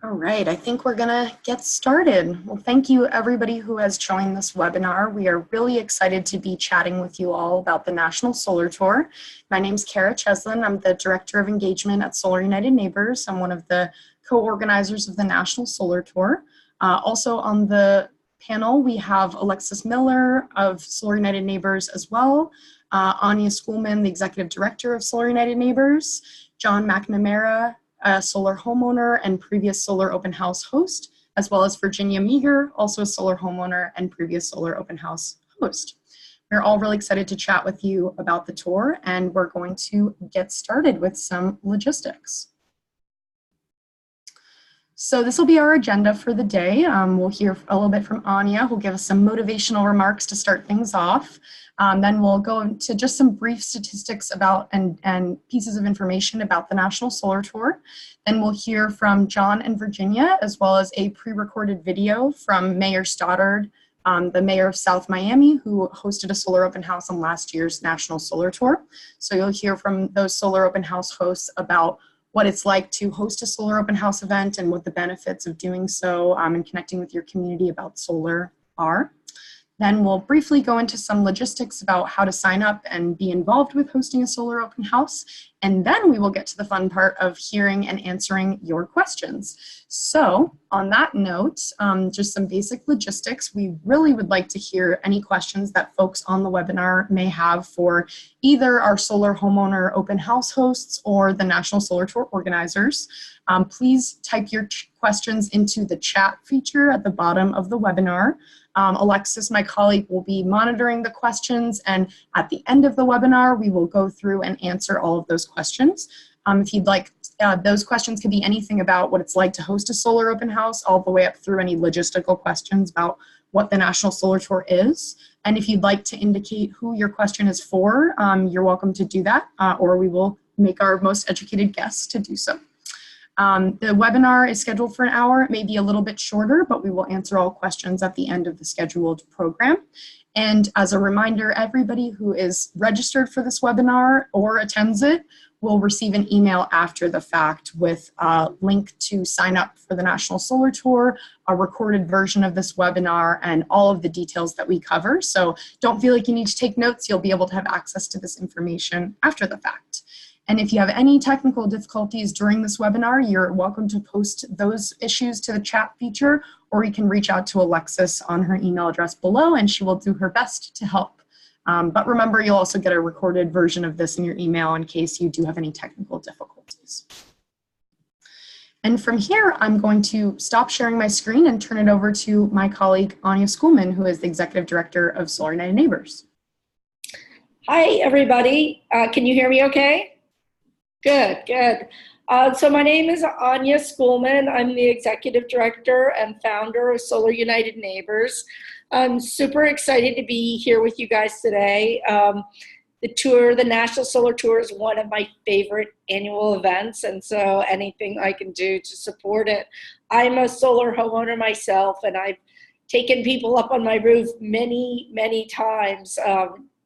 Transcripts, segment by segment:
All right, I think we're gonna get started. Well, thank you everybody who has joined this webinar. We are really excited to be chatting with you all about the National Solar Tour. My name is Kara Cheslin. I'm the Director of Engagement at Solar United Neighbors. I'm one of the co-organizers of the National Solar Tour. Also on the panel, we have Alexis Miller of Solar United Neighbors as well, Anya Schoolman, the Executive Director of Solar United Neighbors, John McNamara, a solar homeowner and previous solar open house host, as well as Virginia Maher, also a solar homeowner and previous solar open house host. We're all really excited to chat with you about the tour, and we're going to get started with some logistics. So this will be our agenda for the day. We'll hear a little bit from Anya, who'll give us some motivational remarks to start things off. Then we'll go into just some brief statistics about and pieces of information about the National Solar Tour. Then we'll hear from John and Virginia, as well as a pre-recorded video from Mayor Stoddard, the mayor of South Miami, who hosted a solar open house on last year's National Solar Tour. So you'll hear from those solar open house hosts about what it's like to host a solar open house event and what the benefits of doing so and connecting with your community about solar are. Then we'll briefly go into some logistics about how to sign up and be involved with hosting a solar open house. And then we will get to the fun part of hearing and answering your questions. So on that note, just some basic logistics. We really would like to hear any questions that folks on the webinar may have for either our solar homeowner open house hosts or the National Solar Tour organizers. Please type your questions into the chat feature at the bottom of the webinar. Alexis, my colleague, will be monitoring the questions, and at the end of the webinar, we will go through and answer all of those questions. If you'd like, those questions could be anything about what it's like to host a solar open house, all the way up through any logistical questions about what the National Solar Tour is. And if you'd like to indicate who your question is for, you're welcome to do that, or we will make our most educated guests to do so. The webinar is scheduled for an hour. It may be a little bit shorter, but we will answer all questions at the end of the scheduled program. And as a reminder, everybody who is registered for this webinar or attends it will receive an email after the fact with a link to sign up for the National Solar Tour, a recorded version of this webinar, and all of the details that we cover. So don't feel like you need to take notes. You'll be able to have access to this information after the fact. And if you have any technical difficulties during this webinar, you're welcome to post those issues to the chat feature, or you can reach out to Alexis on her email address below, and she will do her best to help. But remember, you'll also get a recorded version of this in your email in case you do have any technical difficulties. And from here, I'm going to stop sharing my screen and turn it over to my colleague, Anya Schoolman, who is the Executive Director of Solar United Neighbors. Hi, everybody. Can you hear me okay? Good, good. So my name is Anya Schoolman. I'm the Executive Director and founder of Solar United Neighbors. I'm super excited to be here with you guys today. The tour, the National Solar Tour, is one of my favorite annual events, and so anything I can do to support it. I'm a solar homeowner myself, and I've taken people up on my roof many, many times.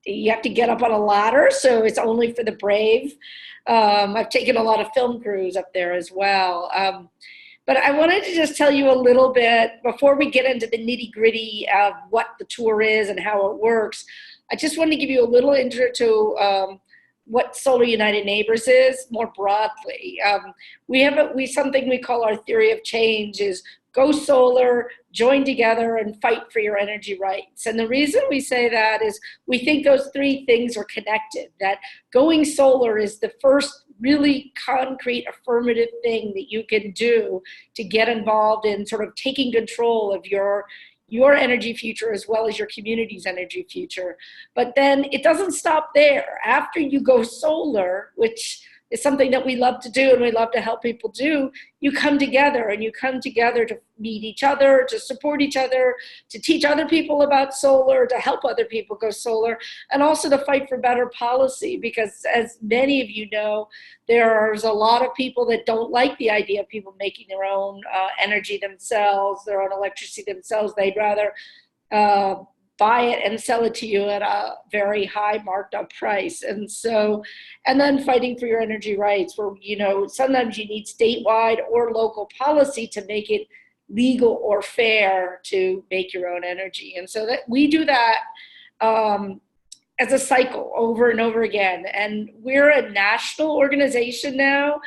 You have to get up on a ladder, so it's only for the brave. I've taken a lot of film crews up there as well. But I wanted to just tell you a little bit, before we get into the nitty-gritty of what the tour is and how it works, I just wanted to give you a little intro to what Solar United Neighbors is more broadly. We have something we call our theory of change is go solar, join together, and fight for your energy rights. And the reason we say that is we think those three things are connected, that going solar is the first really concrete affirmative thing that you can do to get involved in sort of taking control of your energy future as well as your community's energy future. But then it doesn't stop there. After you go solar, which is something that we love to do and we love to help people do, you come together, and you come together to meet each other, to support each other, to teach other people about solar, to help other people go solar, and also to fight for better policy, because as many of you know, there's a lot of people that don't like the idea of people making their own energy themselves, their own electricity themselves. They'd rather buy it and sell it to you at a very high marked up price. And so, and then fighting for your energy rights, where, you know, sometimes you need statewide or local policy to make it legal or fair to make your own energy. And so that we do that as a cycle over and over again. And we're a national organization now.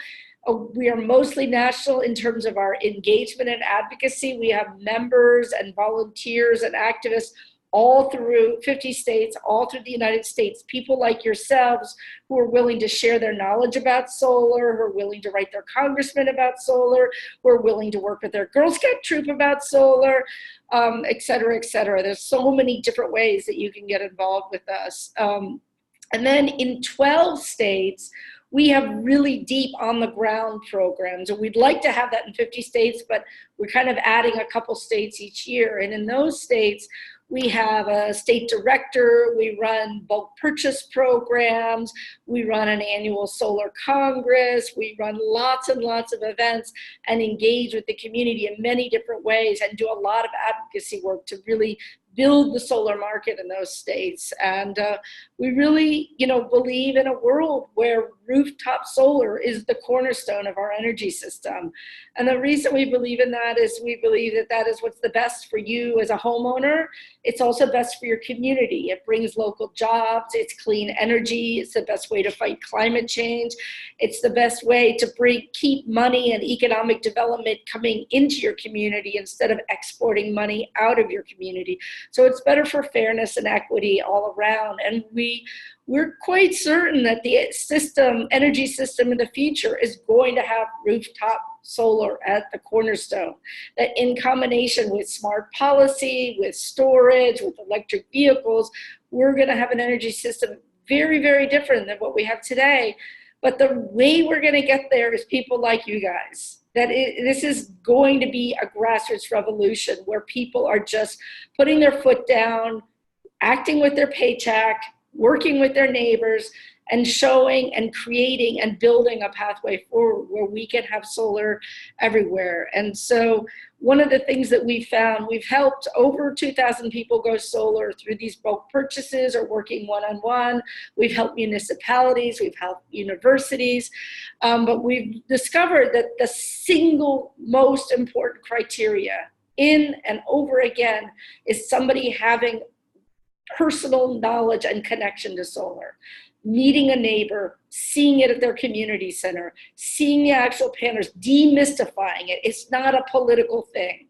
We are mostly national in terms of our engagement and advocacy. We have members and volunteers and activists all through 50 states, all through the United States, people like yourselves who are willing to share their knowledge about solar, who are willing to write their congressman about solar, who are willing to work with their Girl Scout troop about solar, et cetera, et cetera. There's so many different ways that you can get involved with us. And then in 12 states, we have really deep on the ground programs, and we'd like to have that in 50 states, but we're kind of adding a couple states each year. And in those states, we have a state director, we run bulk purchase programs, we run an annual solar congress, we run lots and lots of events and engage with the community in many different ways and do a lot of advocacy work to really build the solar market in those states. And we really, you know, believe in a world where rooftop solar is the cornerstone of our energy system. And the reason we believe in that is we believe that that is what's the best for you as a homeowner. It's also best for your community. It brings local jobs, it's clean energy, it's the best way to fight climate change. It's the best way to keep money and economic development coming into your community instead of exporting money out of your community. So it's better for fairness and equity all around. And we're quite certain that the energy system in the future is going to have rooftop solar at the cornerstone, that in combination with smart policy, with storage, with electric vehicles, we're going to have an energy system very, very different than what we have today. But the way we're going to get there is people like you guys. This is going to be a grassroots revolution where people are just putting their foot down, acting with their paycheck, working with their neighbors, and showing and creating and building a pathway forward where we can have solar everywhere. And so one of the things that we found, we've helped over 2,000 people go solar through these bulk purchases or working one-on-one. We've helped municipalities, we've helped universities, but we've discovered that the single most important criteria in and over again is somebody having personal knowledge and connection to solar. Meeting a neighbor, seeing it at their community center, seeing the actual panels, demystifying it. It's not a political thing.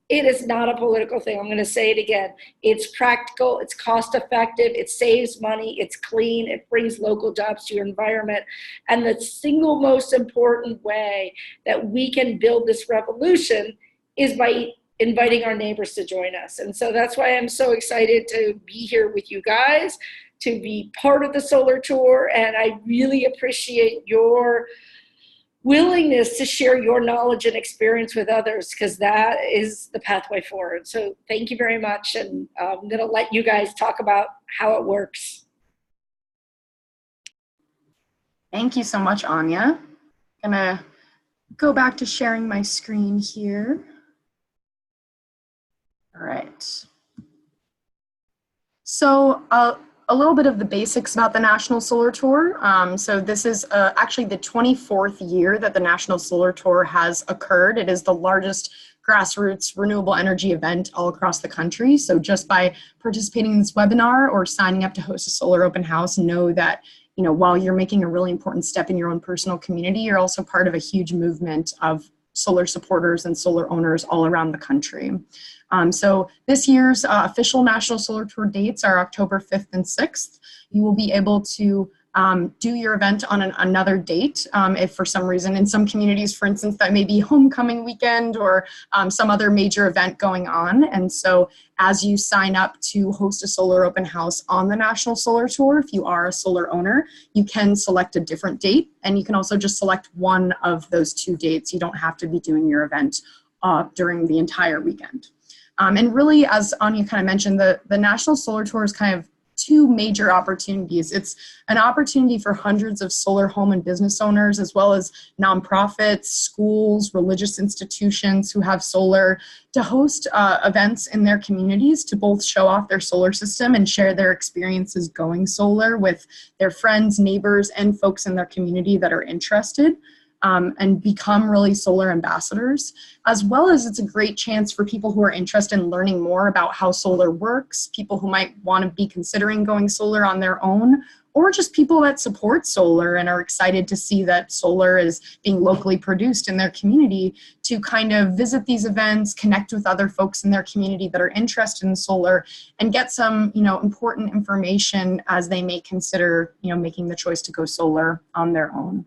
It is not a political thing. I'm going to say it again. It's practical, it's cost effective, it saves money, it's clean, it brings local jobs to your environment. And the single most important way that we can build this revolution is by inviting our neighbors to join us. And so that's why I'm so excited to be here with you guys, to be part of the solar tour. And I really appreciate your willingness to share your knowledge and experience with others, because that is the pathway forward. So thank you very much. And I'm going to let you guys talk about how it works. Thank you so much, Anya. I'm gonna go back to sharing my screen here. All right. So a little bit of the basics about the National Solar Tour. So this is actually the 24th year that the National Solar Tour has occurred. It is the largest grassroots renewable energy event all across the country. So just by participating in this webinar or signing up to host a solar open house, know that, you know, while you're making a really important step in your own personal community, you're also part of a huge movement of solar supporters and solar owners all around the country. So this year's official National Solar Tour dates are October 5th and 6th. You will be able to do your event on another date if for some reason in some communities, for instance, that may be homecoming weekend or some other major event going on. And so as you sign up to host a solar open house on the National Solar Tour, if you are a solar owner, you can select a different date, and you can also just select one of those two dates. You don't have to be doing your event during the entire weekend. And really, as Anya kind of mentioned, the National Solar Tour is kind of two major opportunities. It's an opportunity for hundreds of solar home and business owners, as well as nonprofits, schools, religious institutions who have solar, to host events in their communities to both show off their solar system and share their experiences going solar with their friends, neighbors, and folks in their community that are interested. And become really solar ambassadors, as well as it's a great chance for people who are interested in learning more about how solar works, people who might want to be considering going solar on their own, or just people that support solar and are excited to see that solar is being locally produced in their community, to kind of visit these events, connect with other folks in their community that are interested in solar, and get some, important information as they may consider, making the choice to go solar on their own.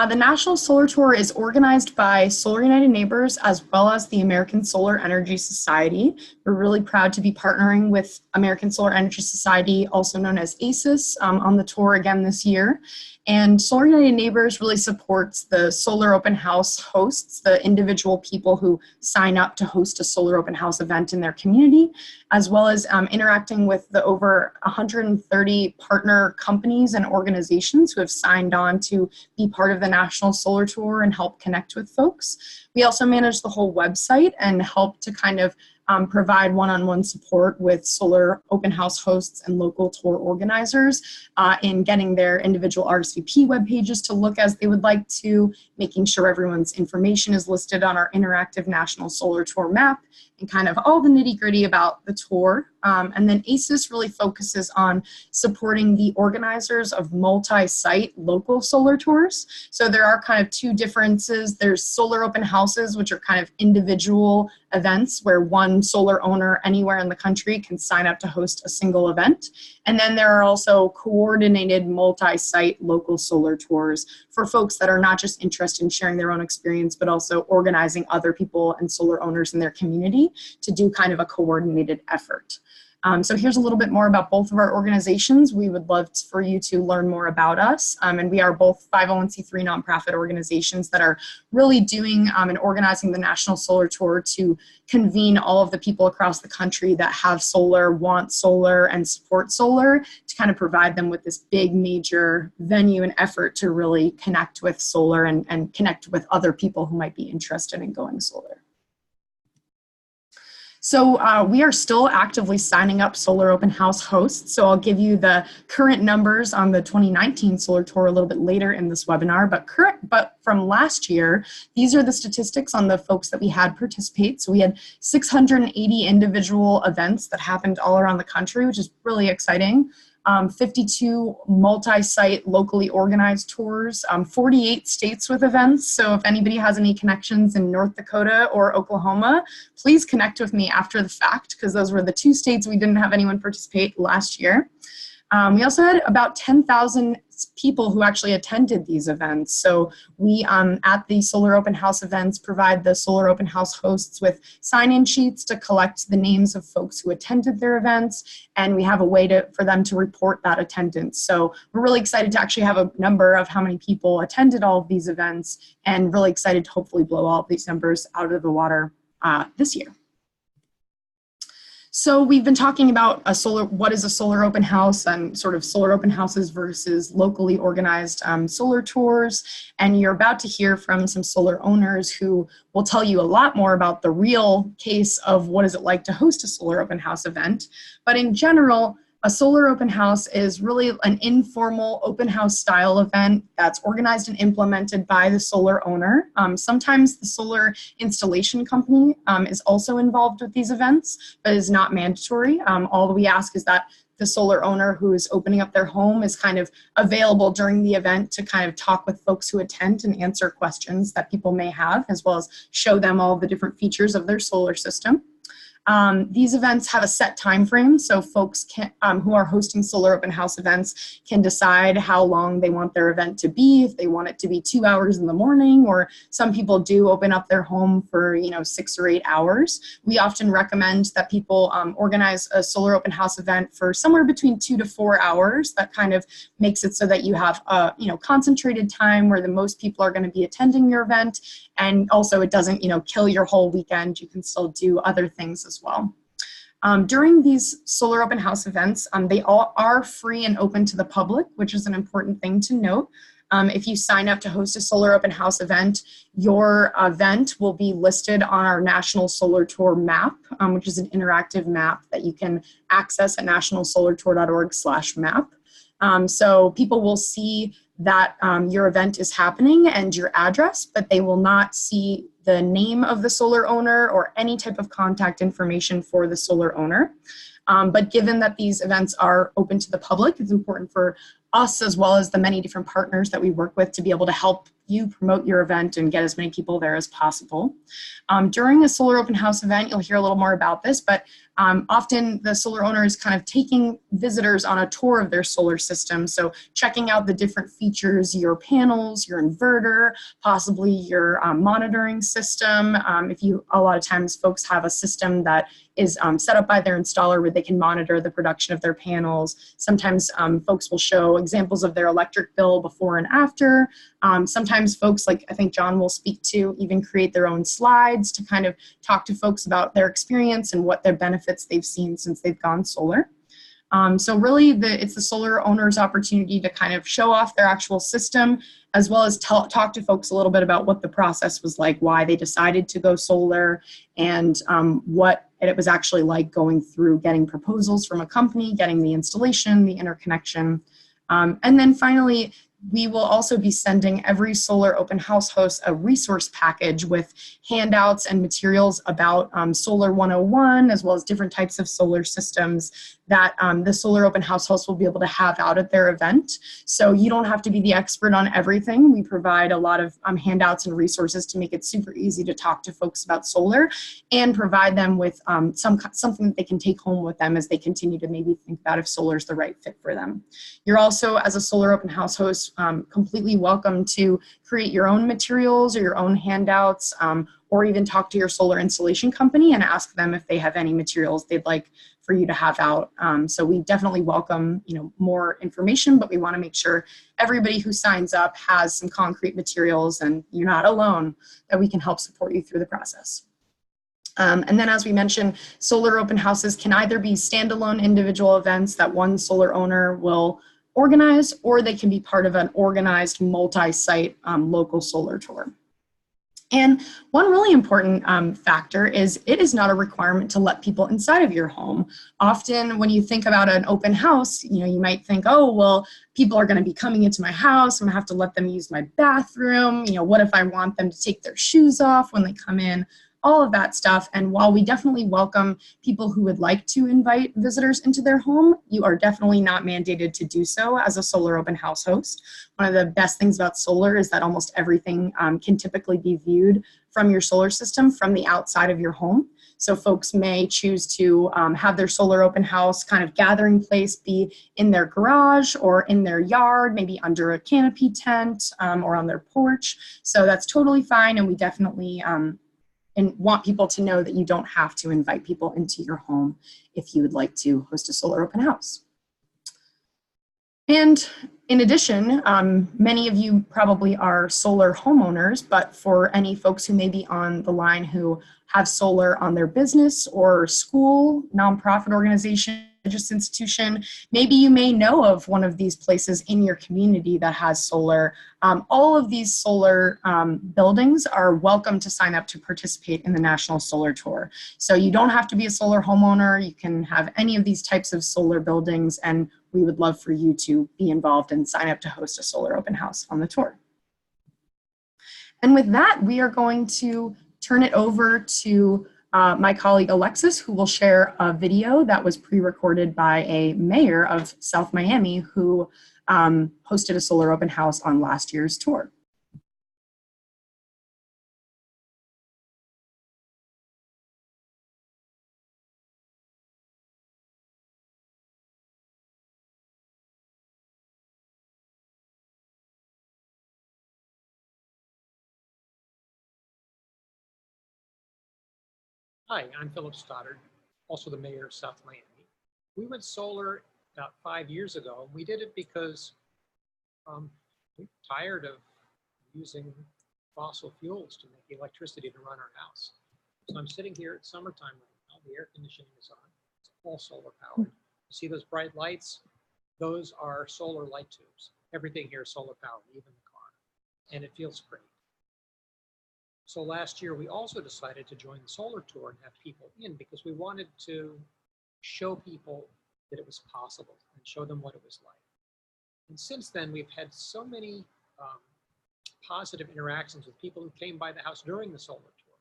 The National Solar Tour is organized by Solar United Neighbors as well as the American Solar Energy Society. We're really proud to be partnering with American Solar Energy Society, also known as ASIS, on the tour again this year. And Solar United Neighbors really supports the solar open house hosts, the individual people who sign up to host a solar open house event in their community, as well as interacting with the over 130 partner companies and organizations who have signed on to be part of the National Solar Tour and help connect with folks. We also manage the whole website and help to kind of provide one-on-one support with solar open house hosts and local tour organizers in getting their individual RSVP web pages to look as they would like to, making sure everyone's information is listed on our interactive National Solar Tour map, and kind of all the nitty-gritty about the tour. And then ASIS really focuses on supporting the organizers of multi-site local solar tours. So there are kind of two differences. There's solar open houses, which are kind of individual events where one solar owner anywhere in the country can sign up to host a single event. And then there are also coordinated multi-site local solar tours for folks that are not just interested in sharing their own experience, but also organizing other people and solar owners in their community to do kind of a coordinated effort. So here's a little bit more about both of our organizations. We would love for you to learn more about us. And we are both 501c3 nonprofit organizations that are really doing and organizing the National Solar Tour to convene all of the people across the country that have solar, want solar, and support solar, to kind of provide them with this big major venue and effort to really connect with solar and connect with other people who might be interested in going solar. So we are still actively signing up solar open house hosts. So I'll give you the current numbers on the 2019 Solar Tour a little bit later in this webinar, but from last year, these are the statistics on the folks that we had participate. So we had 680 individual events that happened all around the country, which is really exciting. 52 multi-site locally organized tours, 48 states with events. So if anybody has any connections in North Dakota or Oklahoma, please connect with me after the fact, because those were the two states we didn't have anyone participate last year. We also had about 10,000 people who actually attended these events. So we, at the Solar Open House events, provide the Solar Open House hosts with sign-in sheets to collect the names of folks who attended their events, and we have a way for them to report that attendance. So we're really excited to actually have a number of how many people attended all of these events, and really excited to hopefully blow all of these numbers out of the water this year. So we've been talking about what is a solar open house, and sort of solar open houses versus locally organized solar tours. And you're about to hear from some solar owners who will tell you a lot more about the real case of what is it like to host a solar open house event. But in general, a solar open house is really an informal open house style event that's organized and implemented by the solar owner. Sometimes the solar installation company is also involved with these events, but is not mandatory. All we ask is that the solar owner who is opening up their home is kind of available during the event to kind of talk with folks who attend and answer questions that people may have, as well as show them all the different features of their solar system. These events have a set time frame, so folks who are hosting solar open house events can decide how long they want their event to be, if they want it to be 2 hours in the morning, or some people do open up their home for 6 or 8 hours. We often recommend that people organize a solar open house event for somewhere between 2 to 4 hours. That kind of makes it so that you have a concentrated time where the most people are going to be attending your event, and also it doesn't kill your whole weekend. You can still do other things as well. During these solar open house events, they all are free and open to the public, which is an important thing to note. If you sign up to host a solar open house event, your event will be listed on our National Solar Tour map, which is an interactive map that you can access at nationalsolartour.org/map. So people will see that your event is happening and your address, but they will not see the name of the solar owner or any type of contact information for the solar owner. But given that these events are open to the public, it's important for us, as well as the many different partners that we work with, to be able to help you promote your event and get as many people there as possible. During a solar open house event, you'll hear a little more about this, but often the solar owner is kind of taking visitors on a tour of their solar system. So checking out the different features, your panels, your inverter, possibly your monitoring system. A lot of times folks have a system that is set up by their installer where they can monitor the production of their panels. Sometimes folks will show examples of their electric bill before and after. Sometimes folks, like I think John will speak to, even create their own slides to kind of talk to folks about their experience and what their benefits they've seen since they've gone solar. So really, it's the solar owner's opportunity to kind of show off their actual system, as well as talk to folks a little bit about what the process was like, why they decided to go solar, and what it was actually like going through getting proposals from a company, getting the installation, the interconnection. And then finally, we will also be sending every solar open house host a resource package with handouts and materials about Solar 101, as well as different types of solar systems that the solar open house host will be able to have out at their event. So you don't have to be the expert on everything. We provide a lot of handouts and resources to make it super easy to talk to folks about solar, and provide them with something that they can take home with them as they continue to maybe think about if solar is the right fit for them. You're also, as a solar open house host, completely welcome to create your own materials or your own handouts, or even talk to your solar installation company and ask them if they have any materials they'd like for you to have out. So we definitely welcome, more information, but we want to make sure everybody who signs up has some concrete materials, and you're not alone, that we can help support you through the process. And then, as we mentioned, solar open houses can either be standalone individual events that one solar owner will organize, or they can be part of an organized multi-site local solar tour. And one really important factor is it is not a requirement to let people inside of your home. Often when you think about an open house, you might think, oh, well, people are going to be coming into my house. I'm going to have to let them use my bathroom. What if I want them to take their shoes off when they come in? All of that stuff. And while we definitely welcome people who would like to invite visitors into their home, you are definitely not mandated to do so as a solar open house host. One of the best things about solar is that almost everything can typically be viewed from your solar system from the outside of your home. So folks may choose to have their solar open house kind of gathering place be in their garage or in their yard, maybe under a canopy tent or on their porch. So that's totally fine, and we definitely and want people to know that you don't have to invite people into your home if you would like to host a solar open house. And in addition, many of you probably are solar homeowners, but for any folks who may be on the line who have solar on their business or school, nonprofit organization, religious institution, maybe you may know of one of these places in your community that has solar. All of these solar buildings are welcome to sign up to participate in the National Solar Tour. So you don't have to be a solar homeowner. You can have any of these types of solar buildings, and we would love for you to be involved and sign up to host a solar open house on the tour. And with that, we are going to turn it over to my colleague Alexis, who will share a video that was pre-recorded by a mayor of South Miami who hosted a solar open house on last year's tour. Hi, I'm Philip Stoddard, also the mayor of South Miami. We went solar about 5 years ago, and we did it because we're tired of using fossil fuels to make electricity to run our house. So I'm sitting here at summertime right now, the air conditioning is on. all solar powered. You see those bright lights? Those are solar light tubes. Everything here is solar powered, even the car, and it feels great. So last year, we also decided to join the solar tour and have people in because we wanted to show people that it was possible and show them what it was like. And since then, we've had so many positive interactions with people who came by the house during the solar tour.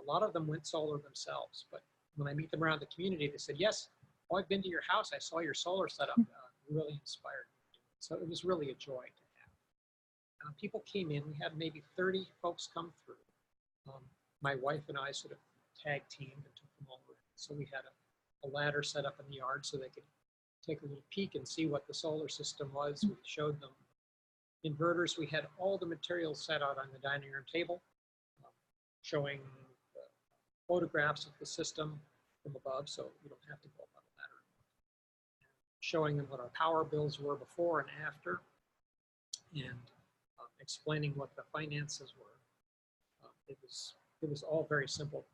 A lot of them went solar themselves, but when I meet them around the community, they said, yes, oh, I've been to your house. I saw your solar setup. Really inspired me. So it was really a joy to have. People came in. We had maybe 30 folks come through. My wife and I sort of tag teamed and took them over. So we had a ladder set up in the yard so they could take a little peek and see what the solar system was. We showed them inverters. We had all the materials set out on the dining room table, showing the photographs of the system from above, so you don't have to go up on the ladder. Showing them what our power bills were before and after, and explaining what the finances were. It was all very simple.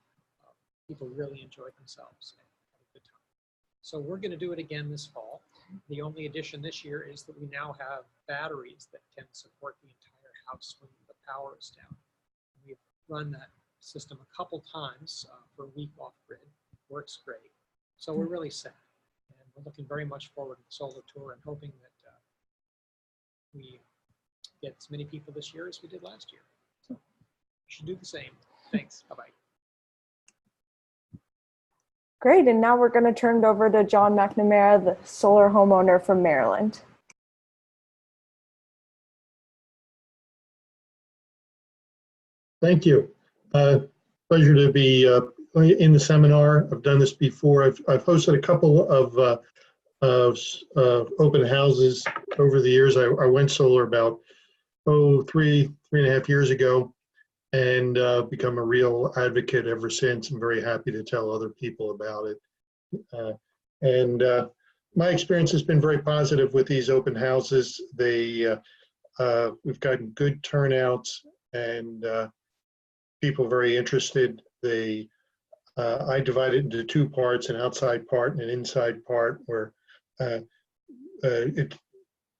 People really enjoyed themselves and had a good time. So we're going to do it again this fall. The only addition this year is that we now have batteries that can support the entire house when the power is down. We've run that system a couple times for a week off grid. Works great. So we're really set. And we're looking very much forward to the solar tour and hoping that we get as many people this year as we did last year. So we should do the same. Thanks. Bye-bye. Great, and now we're going to turn it over to John McNamara, the solar homeowner from Maryland. Thank you. Pleasure to be in the seminar. I've done this before. I've hosted a couple of open houses over the years. I went solar about three and a half years ago, and become a real advocate ever since. I'm very happy to tell other people about it. My experience has been very positive with these open houses. We've gotten good turnouts and people very interested. I divide it into two parts, an outside part and an inside part, where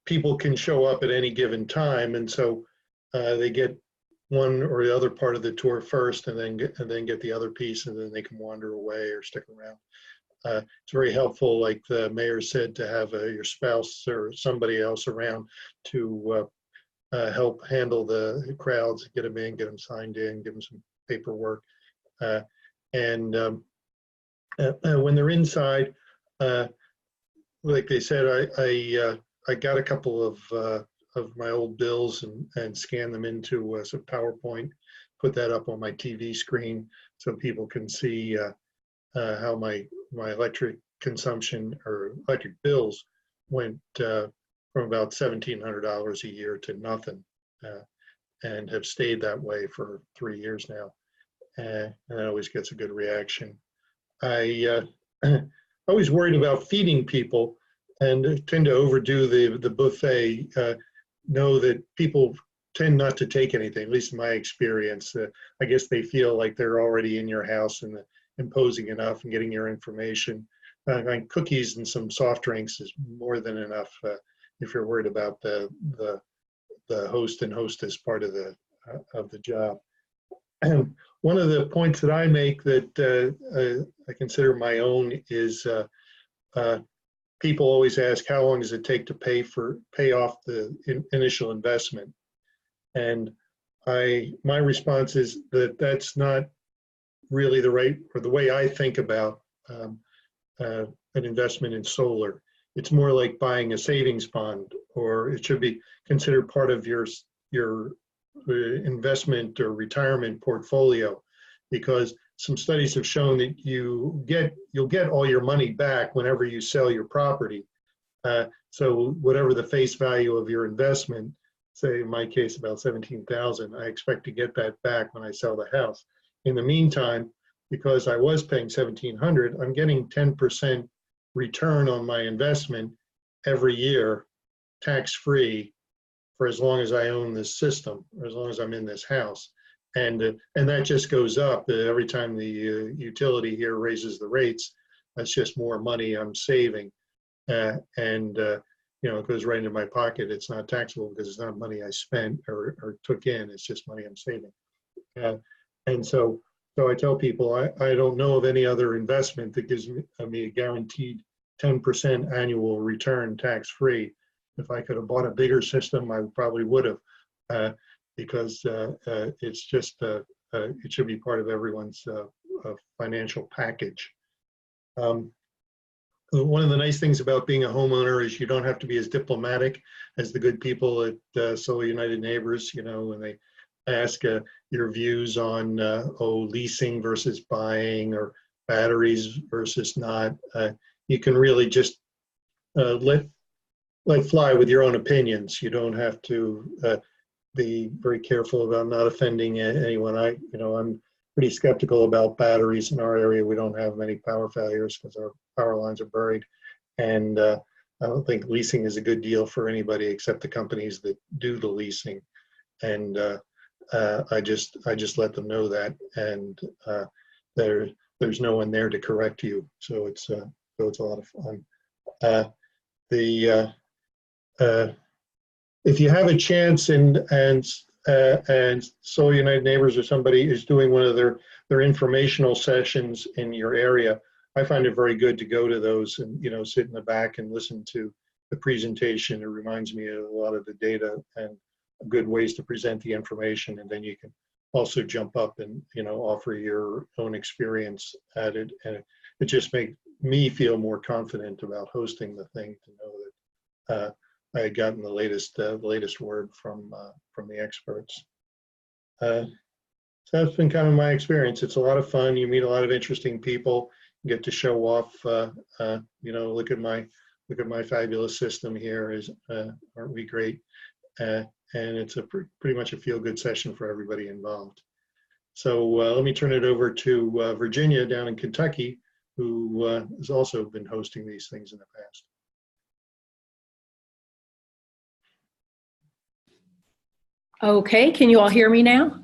people can show up at any given time, and so they get one or the other part of the tour first, and then get the other piece, and then they can wander away or stick around. It's very helpful, like the mayor said, to have your spouse or somebody else around to help handle the crowds, get them in, get them signed in, give them some paperwork. When they're inside, like they said, I got a couple of my old bills and scanned them into some PowerPoint, put that up on my TV screen so people can see how my electric consumption or electric bills went from about $1,700 a year to nothing, and have stayed that way for 3 years now. And it always gets a good reaction. I always worried about feeding people and tend to overdo the buffet. Know that people tend not to take anything, at least in my experience. I guess they feel like they're already in your house and imposing enough and getting your information. Cookies and some soft drinks is more than enough if you're worried about the host and hostess part of the job. One of the points that I make that I consider my own is people always ask, how long does it take to pay off the initial investment? And my response is that that's not really the way I think about an investment in solar. It's more like buying a savings bond, or it should be considered part of your investment or retirement portfolio, because some studies have shown that you'll get all your money back whenever you sell your property. So whatever the face value of your investment, say in my case about $17,000, I expect to get that back when I sell the house. In the meantime, because I was paying $1,700, I'm getting 10% return on my investment every year, tax-free, for as long as I own this system, or as long as I'm in this house. And that just goes up every time the utility here raises the rates. That's just more money I'm saving. And it goes right into my pocket. It's not taxable because it's not money I spent or took in. It's just money I'm saving. And so I tell people I don't know of any other investment that gives me a guaranteed 10% annual return tax-free. If I could have bought a bigger system, I probably would have, because it's just it should be part of everyone's financial package. One of the nice things about being a homeowner is you don't have to be as diplomatic as the good people at Solar United Neighbors. When they ask your views on leasing versus buying or batteries versus not, you can really just let fly with your own opinions. You don't have to be very careful about not offending anyone. I'm pretty skeptical about batteries in our area. We don't have many power failures because our power lines are buried, and I don't think leasing is a good deal for anybody except the companies that do the leasing. And I just let them know that, and there's no one there to correct you. So it's a lot of fun. If you have a chance and Solar United Neighbors or somebody is doing one of their informational sessions in your area, I find it very good to go to those and sit in the back and listen to the presentation. It reminds me of a lot of the data and good ways to present the information, and then you can also jump up and offer your own experience at it, and it just makes me feel more confident about hosting the thing, to know that I had gotten the latest word from the experts. So that's been kind of my experience. It's a lot of fun. You meet a lot of interesting people. You get to show off. Look at my fabulous system here. Aren't we great? And it's pretty much a feel-good session for everybody involved. So let me turn it over to Virginia down in Kentucky, who has also been hosting these things in the past. Okay, can you all hear me now?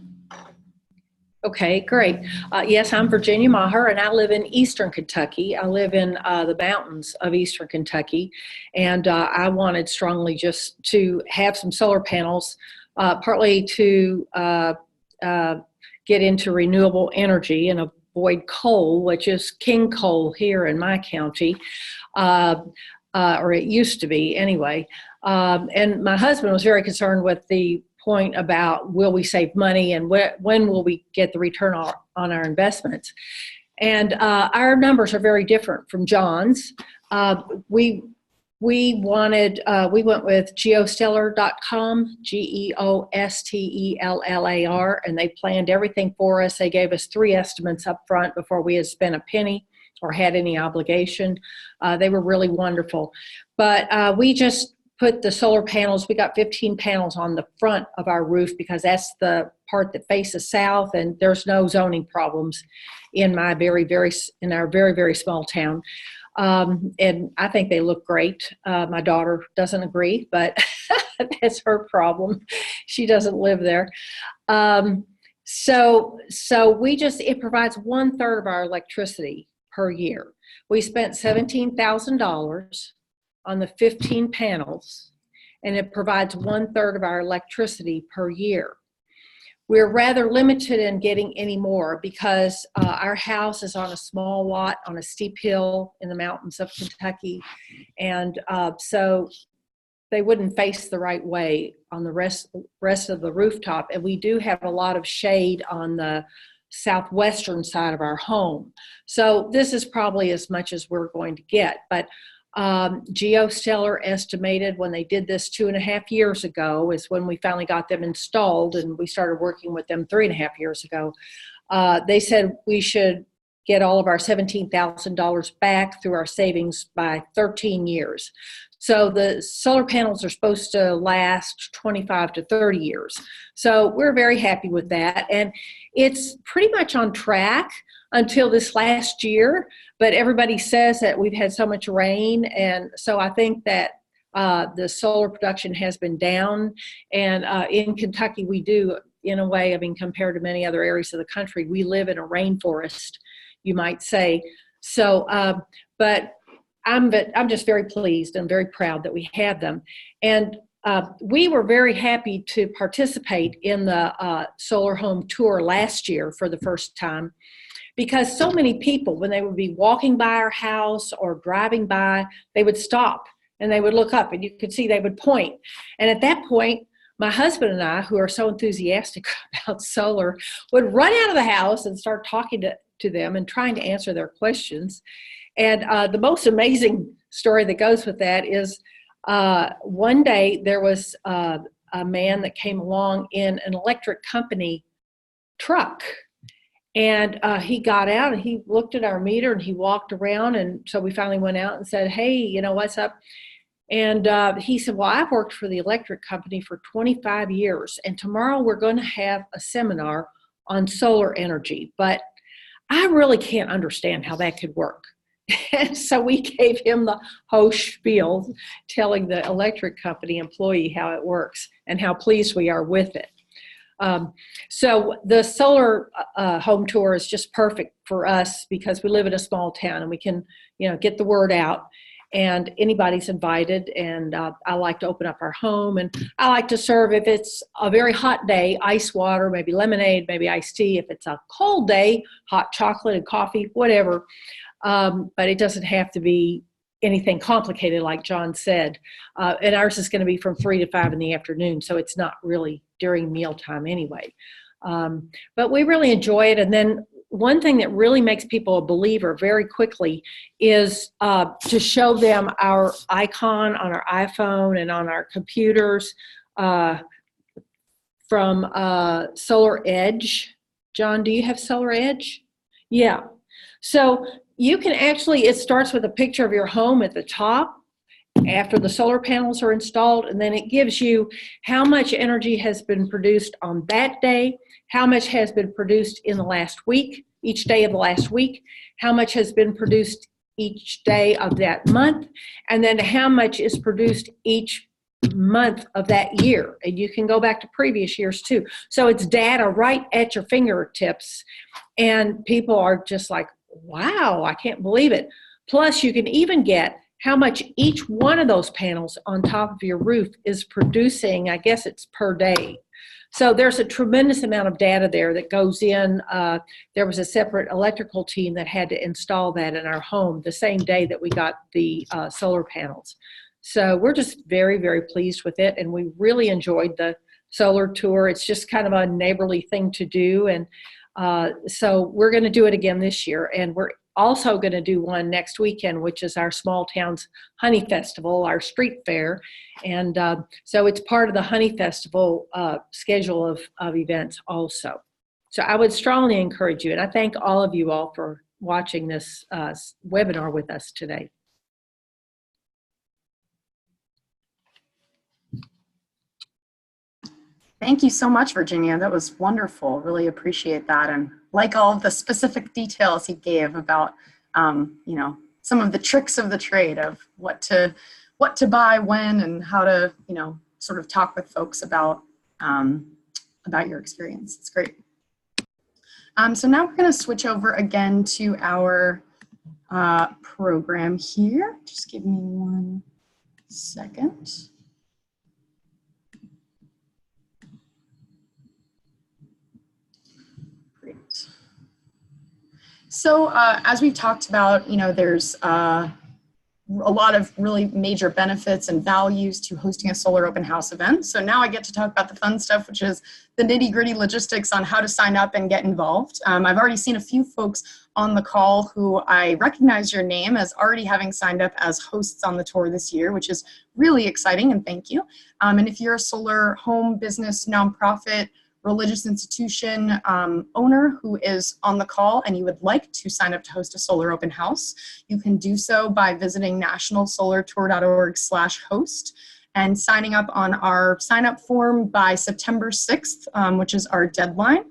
Okay, great. Yes, I'm Virginia Maher, and I live in Eastern Kentucky. I live in the mountains of Eastern Kentucky, and I wanted strongly just to have some solar panels, partly to get into renewable energy and avoid coal, which is king coal here in my county, or it used to be anyway. And my husband was very concerned with the point about will we save money and when will we get the return on our investments. And our numbers are very different from John's. We went with geostellar.com, GEOSTELLAR, and they planned everything for us. They gave us 3 estimates up front before we had spent a penny or had any obligation. They were really wonderful. But we just put the solar panels, we got 15 panels on the front of our roof because that's the part that faces south, and there's no zoning problems in our very, very small town. And I think they look great. My daughter doesn't agree, but that's her problem. She doesn't live there. So it provides 1/3 of our electricity per year. We spent $17,000 on the 15 panels, and it provides 1/3 of our electricity per year. We're rather limited in getting any more because our house is on a small lot on a steep hill in the mountains of Kentucky, and so they wouldn't face the right way on the rest of the rooftop. And we do have a lot of shade on the southwestern side of our home. So this is probably as much as we're going to get. But GeoStellar estimated when they did this 2.5 years ago is when we finally got them installed, and we started working with them 3.5 years ago. They said we should get all of our $17,000 back through our savings by 13 years. So the solar panels are supposed to last 25 to 30 years. So we're very happy with that. And it's pretty much on track until this last year, but everybody says that we've had so much rain, and so I think that the solar production has been down. And in Kentucky, we do, in a way, I mean, compared to many other areas of the country, we live in a rainforest, you might say. So, but I'm just very pleased and very proud that we have them. And we were very happy to participate in the solar home tour last year for the first time, because so many people, when they would be walking by our house or driving by, they would stop and they would look up, and you could see they would point. And at that point, my husband and I, who are so enthusiastic about solar, would run out of the house and start talking to them and trying to answer their questions. And the most amazing story that goes with that is one day there was a man that came along in an electric company truck. And he got out and he looked at our meter and he walked around. And so we finally went out and said, hey, you know, what's up? And he said, well, I've worked for the electric company for 25 years. And tomorrow we're going to have a seminar on solar energy. But I really can't understand how that could work. And so we gave him the whole spiel, telling the electric company employee how it works and how pleased we are with it. So the solar home tour is just perfect for us because we live in a small town and we can, you know, get the word out, and anybody's invited. And I like to open up our home, and I like to serve, if it's a very hot day, ice water, maybe lemonade, maybe iced tea. If it's a cold day, hot chocolate and coffee, whatever. But it doesn't have to be anything complicated, like John said. And ours is going to be from 3 to 5 in the afternoon, so it's not really during mealtime anyway. But we really enjoy it. And then one thing that really makes people a believer very quickly is to show them our icon on our iPhone and on our computers from Solar Edge. John, do you have Solar Edge? Yeah. So you can actually, it starts with a picture of your home at the top after the solar panels are installed, and then it gives you how much energy has been produced on that day, how much has been produced in the last week, each day of the last week, how much has been produced each day of that month, and then how much is produced each month of that year. And you can go back to previous years too. So it's data right at your fingertips, and people are just like, wow, I can't believe it. Plus, you can even get how much each one of those panels on top of your roof is producing. I guess it's per day. So there's a tremendous amount of data there that goes in. There was a separate electrical team that had to install that in our home the same day that we got the solar panels. So we're just very, very pleased with it, and we really enjoyed the solar tour. It's just kind of a neighborly thing to do, and so we're going to do it again this year, and we're also going to do one next weekend, which is our small town's Honey Festival, our street fair. And so it's part of the Honey Festival schedule of events also. So I would strongly encourage you, and I thank all of you all for watching this webinar with us today. Thank you so much, Virginia. That was wonderful. Really appreciate that. And like all of the specific details you gave about, you know, some of the tricks of the trade of what to buy when and how to, you know, sort of talk with folks about your experience. It's great. So now we're going to switch over again to our program here. Just give me 1 second. So as we've talked about, you know, there's a lot of really major benefits and values to hosting a solar open house event. So now I get to talk about the fun stuff, which is the nitty-gritty logistics on how to sign up and get involved. I've already seen a few folks on the call who I recognize your name as already having signed up as hosts on the tour this year, which is really exciting, and thank you. And if you're a solar home business, nonprofit, religious institution owner who is on the call and you would like to sign up to host a solar open house, you can do so by visiting nationalsolartour.org/host and signing up on our sign up form by September 6th, which is our deadline.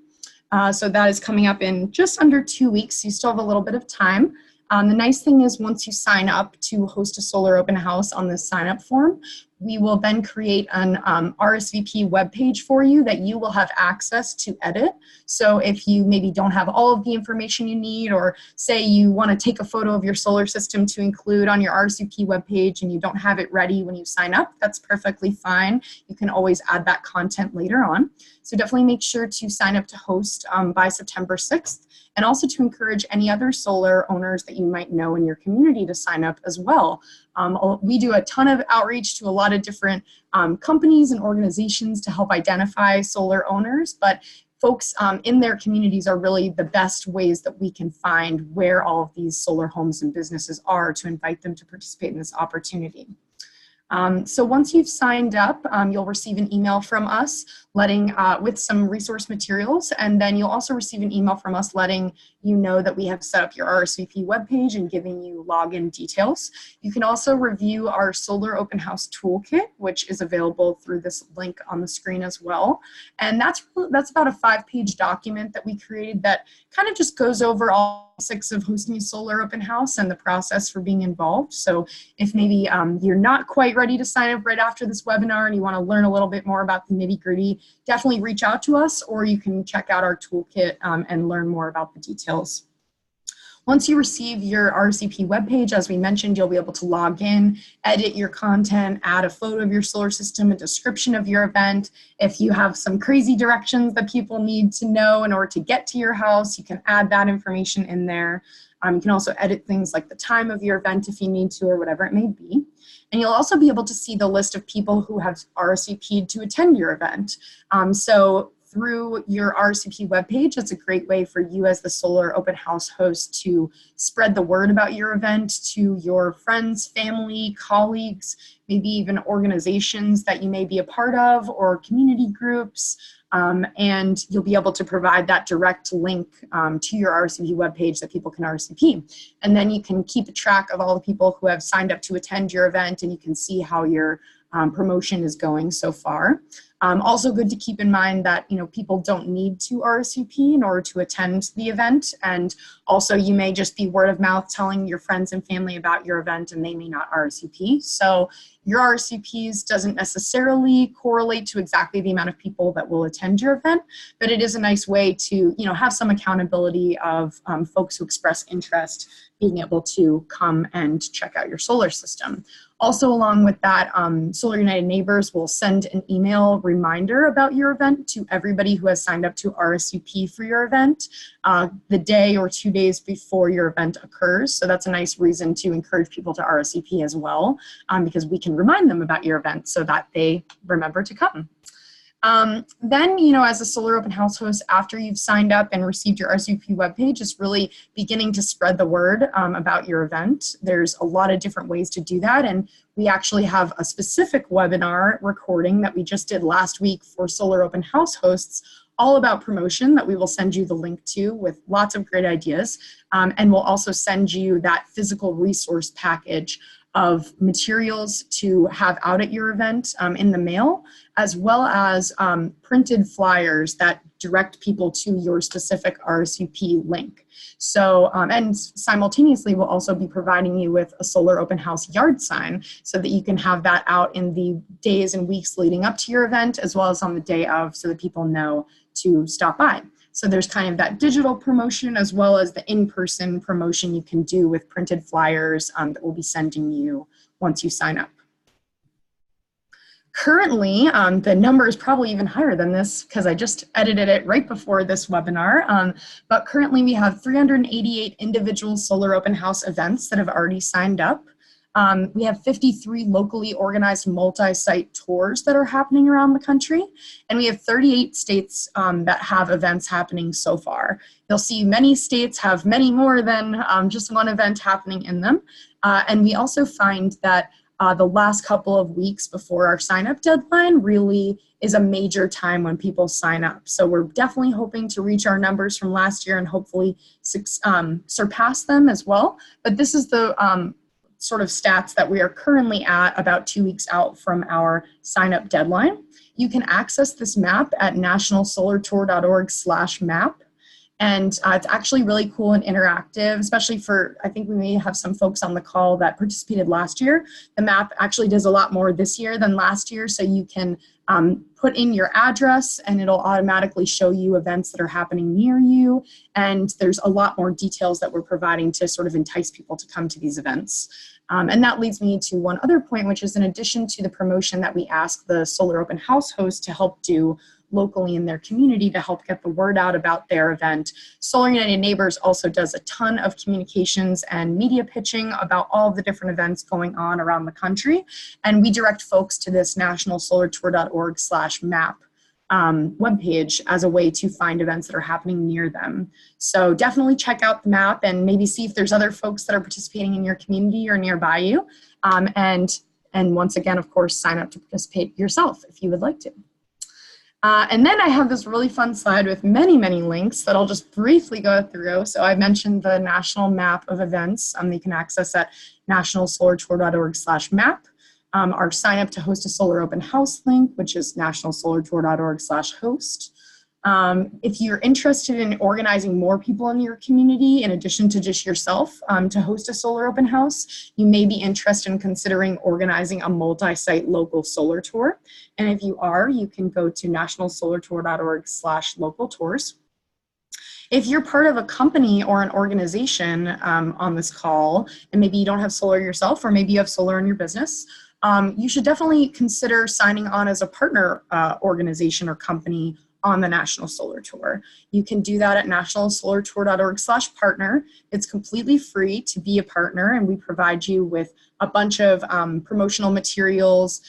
So that is coming up in just under 2 weeks. You still have a little bit of time. The nice thing is once you sign up to host a solar open house on this sign up form, we will then create an RSVP webpage for you that you will have access to edit. So if you maybe don't have all of the information you need, or say you want to take a photo of your solar system to include on your RSVP webpage and you don't have it ready when you sign up, that's perfectly fine. You can always add that content later on. So definitely make sure to sign up to host by September 6th, and also to encourage any other solar owners that you might know in your community to sign up as well. We do a ton of outreach to a lot of different companies and organizations to help identify solar owners, but folks in their communities are really the best ways that we can find where all of these solar homes and businesses are to invite them to participate in this opportunity. So once you've signed up, you'll receive an email from us with some resource materials, and then you'll also receive an email from us letting you know that we have set up your RSVP webpage and giving you login details. You can also review our Solar Open House Toolkit, which is available through this link on the screen as well. And that's about a 5-page document that we created that kind of just goes over all 6 of hosting a solar open house and the process for being involved. So if maybe you're not quite ready to sign up right after this webinar and you want to learn a little bit more about the nitty-gritty, definitely reach out to us, or you can check out our toolkit and learn more about the details. Once you receive your RSVP webpage, as we mentioned, you'll be able to log in, edit your content, add a photo of your solar system, a description of your event. If you have some crazy directions that people need to know in order to get to your house, you can add that information in there. You can also edit things like the time of your event if you need to, or whatever it may be. And you'll also be able to see the list of people who have RSVP'd to attend your event. So through your RSVP webpage, it's a great way for you as the solar open house host to spread the word about your event to your friends, family, colleagues, maybe even organizations that you may be a part of, or community groups. And you'll be able to provide that direct link to your RSVP webpage that people can RSVP. And then you can keep a track of all the people who have signed up to attend your event, and you can see how your promotion is going so far. Also good to keep in mind that people don't need to RSVP in order to attend the event, and also you may just be word of mouth telling your friends and family about your event and they may not RSVP. So your RSVPs doesn't necessarily correlate to exactly the amount of people that will attend your event, but it is a nice way to have some accountability of folks who express interest being able to come and check out your solar system. Also, along with that, Solar United Neighbors will send an email reminder about your event to everybody who has signed up to RSVP for your event the day or 2 days before your event occurs. So that's a nice reason to encourage people to RSVP as well, because we can remind them about your event so that they remember to come. Then, as a solar open house host, after you've signed up and received your RSVP webpage, is really beginning to spread the word about your event. There's a lot of different ways to do that, and we actually have a specific webinar recording that we just did last week for solar open house hosts, all about promotion, that we will send you the link to with lots of great ideas. And we'll also send you that physical resource package of materials to have out at your event in the mail, as well as printed flyers that direct people to your specific RSVP link. So, and simultaneously, we'll also be providing you with a solar open house yard sign so that you can have that out in the days and weeks leading up to your event, as well as on the day of, so that people know to stop by. So there's kind of that digital promotion as well as the in-person promotion you can do with printed flyers that we'll be sending you once you sign up. Currently, the number is probably even higher than this because I just edited it right before this webinar, but currently we have 388 individual solar open house events that have already signed up. We have 53 locally organized multi-site tours that are happening around the country, and we have 38 states that have events happening so far. You'll see many states have many more than just one event happening in them, and we also find that the last couple of weeks before our sign-up deadline really is a major time when people sign up. So we're definitely hoping to reach our numbers from last year and hopefully surpass them as well. But this is the sort of stats that we are currently at about 2 weeks out from our sign-up deadline. You can access this map at nationalsolartour.org/map. And it's actually really cool and interactive, especially for, I think we may have some folks on the call that participated last year. The map actually does a lot more this year than last year, so you can put in your address and it'll automatically show you events that are happening near you. And there's a lot more details that we're providing to sort of entice people to come to these events. And that leads me to one other point, which is in addition to the promotion that we ask the Solar Open House host to help do locally in their community to help get the word out about their event, Solar United Neighbors also does a ton of communications and media pitching about all of the different events going on around the country. And we direct folks to this nationalsolartour.org/map webpage as a way to find events that are happening near them. So definitely check out the map and maybe see if there's other folks that are participating in your community or nearby you. And once again, of course, sign up to participate yourself if you would like to. And then I have this really fun slide with many, many links that I'll just briefly go through. So I mentioned the national map of events that you can access at nationalsolartour.org/map. Our sign up to host a solar open house link, which is nationalsolartour.org/host. If you're interested in organizing more people in your community, in addition to just yourself, to host a solar open house, you may be interested in considering organizing a multi-site local solar tour. And if you are, you can go to nationalsolartour.org/local tours. If you're part of a company or an organization on this call, and maybe you don't have solar yourself, or maybe you have solar in your business, you should definitely consider signing on as a partner organization or company on the National Solar Tour. You can do that at nationalsolartour.org/partner. It's completely free to be a partner, and we provide you with a bunch of promotional materials,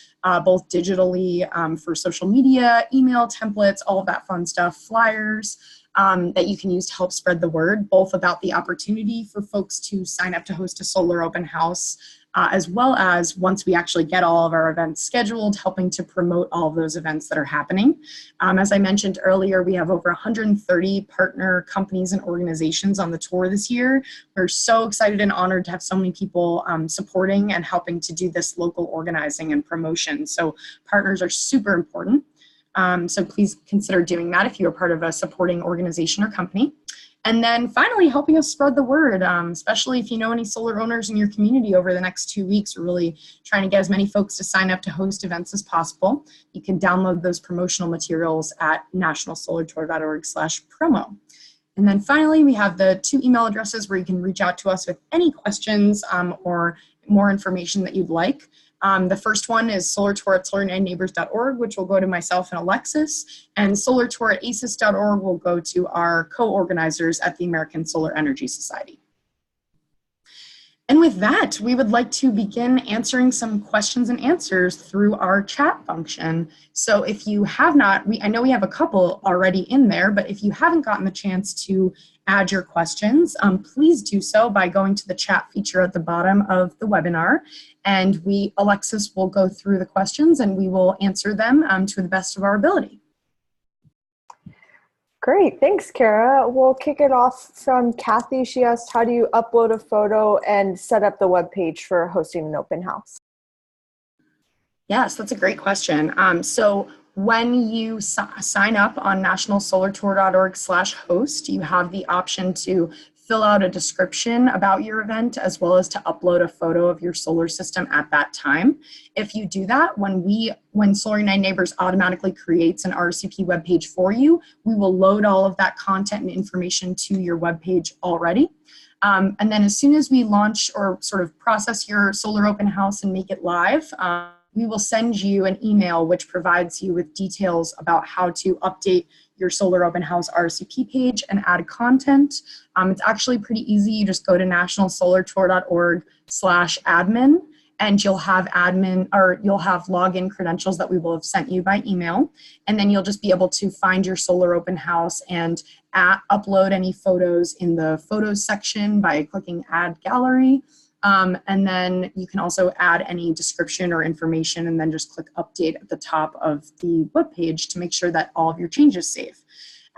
both digitally for social media, email templates, all of that fun stuff, flyers that you can use to help spread the word, both about the opportunity for folks to sign up to host a solar open house, as well as once we actually get all of our events scheduled, helping to promote all of those events that are happening. As I mentioned earlier, we have over 130 partner companies and organizations on the tour this year. We're so excited and honored to have so many people supporting and helping to do this local organizing and promotion. So partners are super important. So please consider doing that if you're part of a supporting organization or company. And then finally, helping us spread the word, especially if you know any solar owners in your community over the next 2 weeks. We're really trying to get as many folks to sign up to host events as possible. You can download those promotional materials at nationalsolartour.org/promo. And then finally, we have the 2 email addresses where you can reach out to us with any questions or more information that you'd like. The first one is solartour@solarunitedneighbors.org, which will go to myself and Alexis, and solartour@asis.org will go to our co-organizers at the American Solar Energy Society. And with that, we would like to begin answering some questions and answers through our chat function. So if you have not, I know we have a couple already in there, but if you haven't gotten the chance to add your questions, please do so by going to the chat feature at the bottom of the webinar. And Alexis will go through the questions and we will answer them to the best of our ability. Great, thanks, Kara. We'll kick it off from Kathy. She asked, how do you upload a photo and set up the web page for hosting an open house? Yes, that's a great question. So when you sign up on nationalsolartour.org/host, you have the option to fill out a description about your event as well as to upload a photo of your solar system at that time. If you do that, when Solar United Neighbors automatically creates an RSVP webpage for you, we will load all of that content and information to your webpage already. And then as soon as we launch or sort of process your solar open house and make it live, we will send you an email which provides you with details about how to update your solar open house RSVP page and add content. It's actually pretty easy. You just go to nationalsolartour.org/admin and you'll have login credentials that we will have sent you by email. And then you'll just be able to find your solar open house and upload any photos in the photos section by clicking add gallery. And then you can also add any description or information and then just click update at the top of the webpage to make sure that all of your changes save.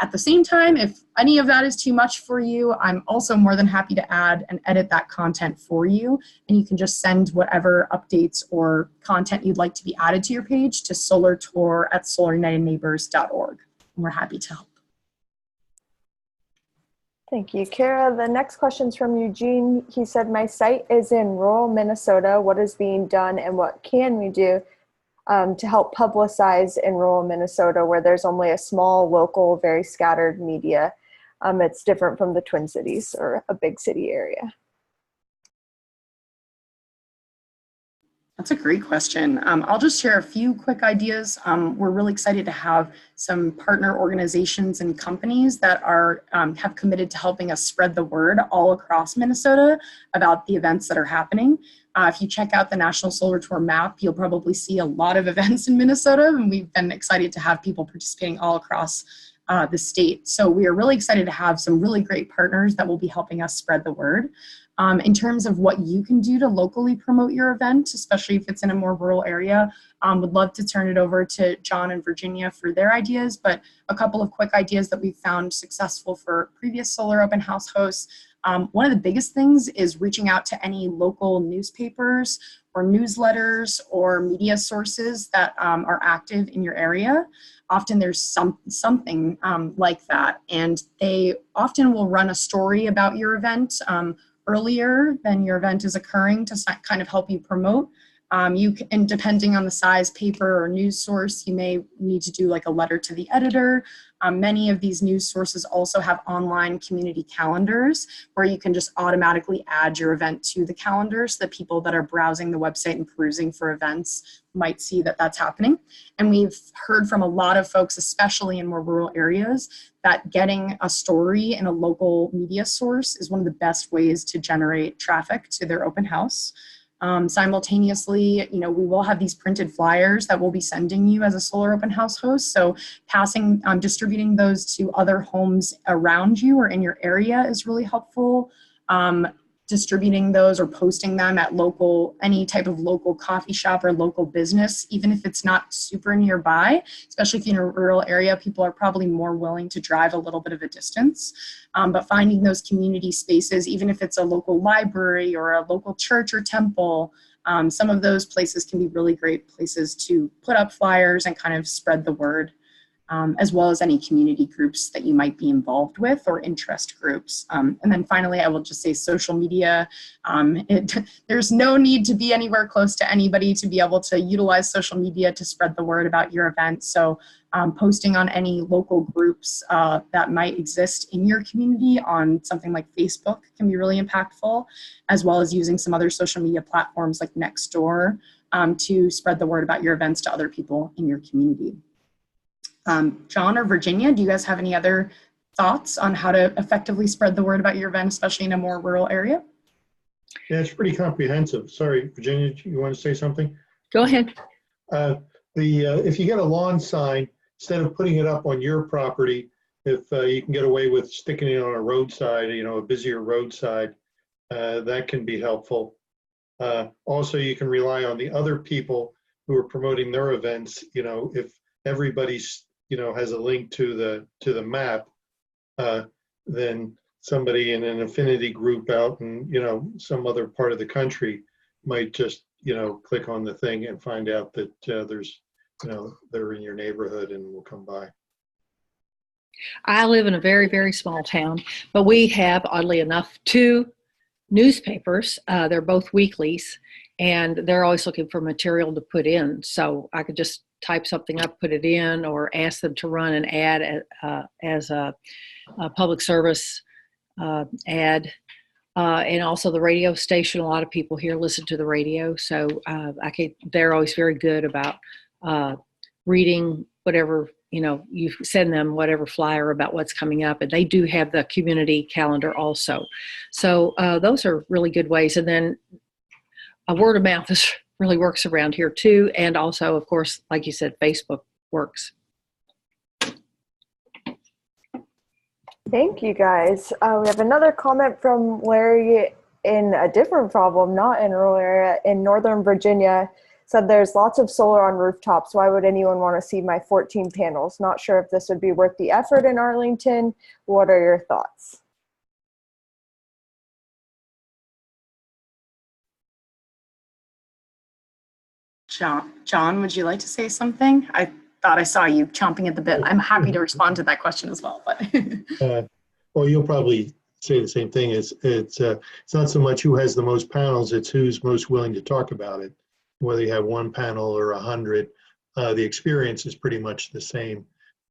At the same time, if any of that is too much for you, I'm also more than happy to add and edit that content for you. And you can just send whatever updates or content you'd like to be added to your page to solartour@solarunitedneighbors.org. And we're happy to help. Thank you, Kara. The next question is from Eugene. He said, my site is in rural Minnesota. What is being done and what can we do to help publicize in rural Minnesota where there's only a small, local, very scattered media? It's different from the Twin Cities or a big city area. That's a great question. I'll just share a few quick ideas. We're really excited to have some partner organizations and companies that are have committed to helping us spread the word all across Minnesota about the events that are happening. If you check out the National Solar Tour map, you'll probably see a lot of events in Minnesota, and we've been excited to have people participating all across the state. So we are really excited to have some really great partners that will be helping us spread the word. In terms of what you can do to locally promote your event, especially if it's in a more rural area, would love to turn it over to John and Virginia for their ideas, but a couple of quick ideas that we've found successful for previous solar open house hosts. One of the biggest things is reaching out to any local newspapers or newsletters or media sources that are active in your area. Often there's something like that, and they often will run a story about your event earlier than your event is occurring to kind of help you promote. And depending on the size paper or news source, you may need to do like a letter to the editor. Many of these news sources also have online community calendars where you can just automatically add your event to the calendar so that people that are browsing the website and perusing for events might see that that's happening. And we've heard from a lot of folks, especially in more rural areas, that getting a story in a local media source is one of the best ways to generate traffic to their open house. Simultaneously, we will have these printed flyers that we'll be sending you as a solar open house host. So distributing those to other homes around you or in your area is really helpful. Distributing those or posting them at any type of local coffee shop or local business, even if it's not super nearby, especially if you're in a rural area, people are probably more willing to drive a little bit of a distance. But finding those community spaces, even if it's a local library or a local church or temple, some of those places can be really great places to put up flyers and kind of spread the word. As well as any community groups that you might be involved with or interest groups. And then finally, I will just say social media. There's no need to be anywhere close to anybody to be able to utilize social media to spread the word about your event. So posting on any local groups that might exist in your community on something like Facebook can be really impactful, as well as using some other social media platforms like Nextdoor to spread the word about your events to other people in your community. John or Virginia, do you guys have any other thoughts on how to effectively spread the word about your event, especially in a more rural area? Yeah, it's pretty comprehensive. Sorry, Virginia, you want to say something? Go ahead. If you get a lawn sign, instead of putting it up on your property, if you can get away with sticking it on a roadside, a busier roadside, that can be helpful. Also, you can rely on the other people who are promoting their events. If everybody's has a link to the map, then somebody in an affinity group out in some other part of the country might just click on the thing and find out that there's they're in your neighborhood and will come by. I live in a very, very small town, but we have, oddly enough, 2 newspapers. They're both weeklies, and they're always looking for material to put in. So I could just type something up, put it in, or ask them to run an ad as a public service ad. And also the radio station, a lot of people here listen to the radio. So they're always very good about reading whatever, you send them whatever flyer about what's coming up. And they do have the community calendar also. So those are really good ways. And then word of mouth really works around here too. And also, of course, like you said, Facebook works. Thank you, guys. We have another comment from Larry in a different problem, not in a rural area, in Northern Virginia. Said there's lots of solar on rooftops. Why would anyone want to see my 14 panels? Not sure if this would be worth the effort in Arlington. What are your thoughts? John, would you like to say something? I thought I saw you chomping at the bit. I'm happy to respond to that question as well. But Well, you'll probably say the same thing. It's not so much who has the most panels, it's who's most willing to talk about it. Whether you have one panel or 100, the experience is pretty much the same.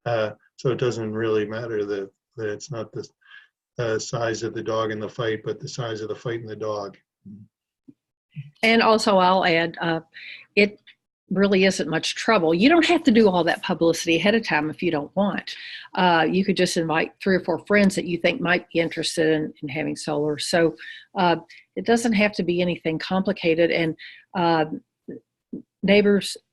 So it doesn't really matter that it's not the size of the dog in the fight, but the size of the fight in the dog. And also I'll add, it really isn't much trouble. You don't have to do all that publicity ahead of time if you don't want. You could just invite 3 or 4 friends that you think might be interested in having solar. So it doesn't have to be anything complicated. And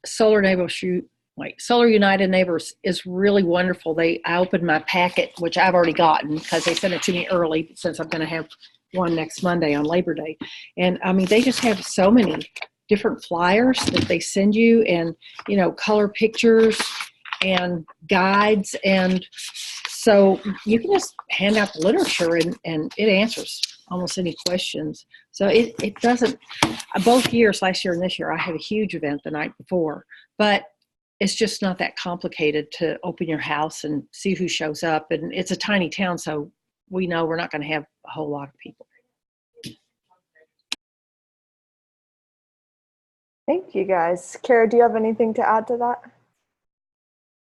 Solar United Neighbors is really wonderful. I opened my packet, which I've already gotten because they sent it to me early since I'm going to have one next Monday on Labor Day. And I mean, they just have so many different flyers that they send you, and, you know, color pictures and guides. And so you can just hand out the literature and it answers almost any questions. So it doesn't, both years, last year and this year, I had a huge event the night before, but it's just not that complicated to open your house and see who shows up. And it's a tiny town, so we know we're not going to have a whole lot of people. Thank you, guys. Kara, do you have anything to add to that?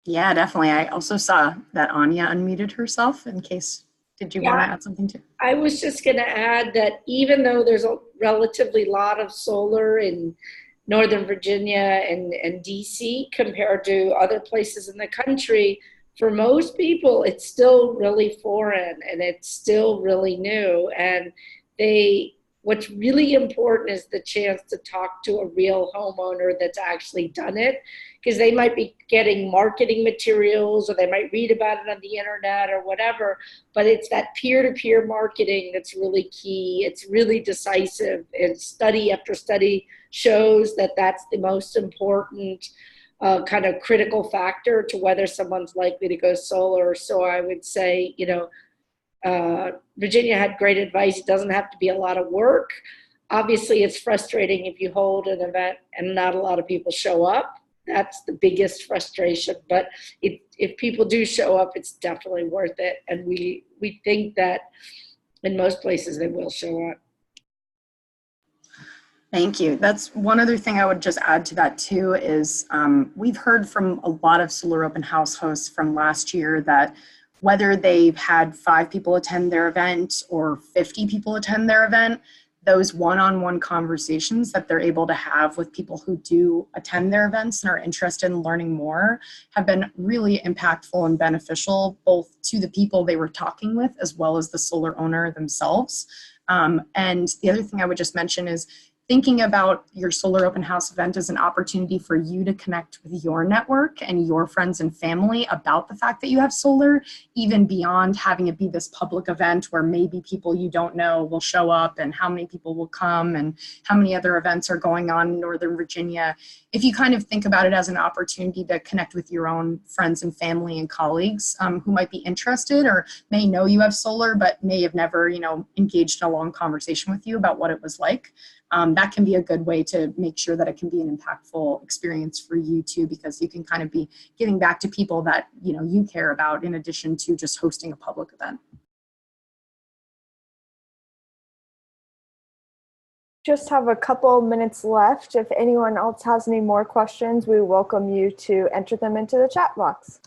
Yeah, definitely. I also saw that Anya unmuted herself in case, did you want to add something too? I was just going to add that even though there's a relatively lot of solar in Northern Virginia and DC compared to other places in the country, for most people, it's still really foreign and it's still really new. And what's really important is the chance to talk to a real homeowner that's actually done it, because they might be getting marketing materials or they might read about it on the internet or whatever, but it's that peer-to-peer marketing that's really key. It's really decisive, and study after study shows that that's the most important kind of critical factor to whether someone's likely to go solar. So I would say, you know, Virginia had great advice. It doesn't have to be a lot of work. Obviously, it's frustrating if you hold an event and not a lot of people show up. That's the biggest frustration. But if people do show up, it's definitely worth it. And we think that in most places they will show up. Thank you. That's one other thing I would just add to that too is we've heard from a lot of Solar Open House hosts from last year that whether they've had 5 people attend their event or 50 people attend their event, those one-on-one conversations that they're able to have with people who do attend their events and are interested in learning more have been really impactful and beneficial, both to the people they were talking with as well as the solar owner themselves. And the other thing I would just mention is thinking about your Solar Open House event as an opportunity for you to connect with your network and your friends and family about the fact that you have solar, even beyond having it be this public event where maybe people you don't know will show up and how many people will come and how many other events are going on in Northern Virginia. If you kind of think about it as an opportunity to connect with your own friends and family and colleagues who might be interested or may know you have solar, but may have never, you know, engaged in a long conversation with you about what it was like. That can be a good way to make sure that it can be an impactful experience for you too, because you can kind of be giving back to people that, you know, you care about in addition to just hosting a public event. Just have a couple minutes left. If anyone else has any more questions, we welcome you to enter them into the chat box.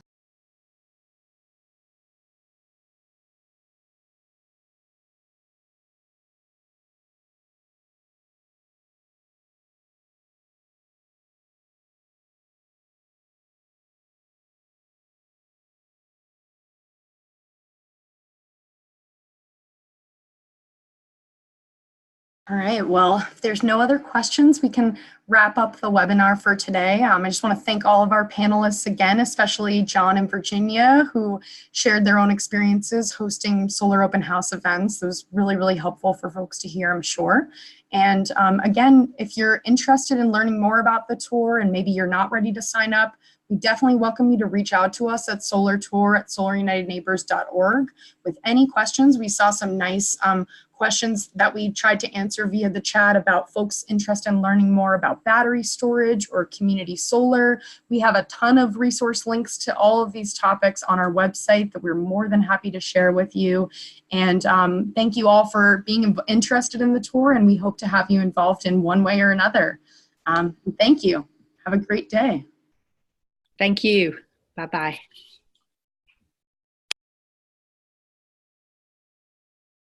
All right, well, if there's no other questions, we can wrap up the webinar for today. I just want to thank all of our panelists again, especially John and Virginia, who shared their own experiences hosting Solar Open House events. It was really, really helpful for folks to hear, I'm sure. And again, if you're interested in learning more about the tour and maybe you're not ready to sign up, we definitely welcome you to reach out to us at solartour@solarunitedneighbors.org with any questions. We saw some nice questions that we tried to answer via the chat about folks interested in learning more about battery storage or community solar. We have a ton of resource links to all of these topics on our website that we're more than happy to share with you. And thank you all for being interested in the tour, and we hope to have you involved in one way or another. Thank you. Have a great day. Thank you. Bye-bye.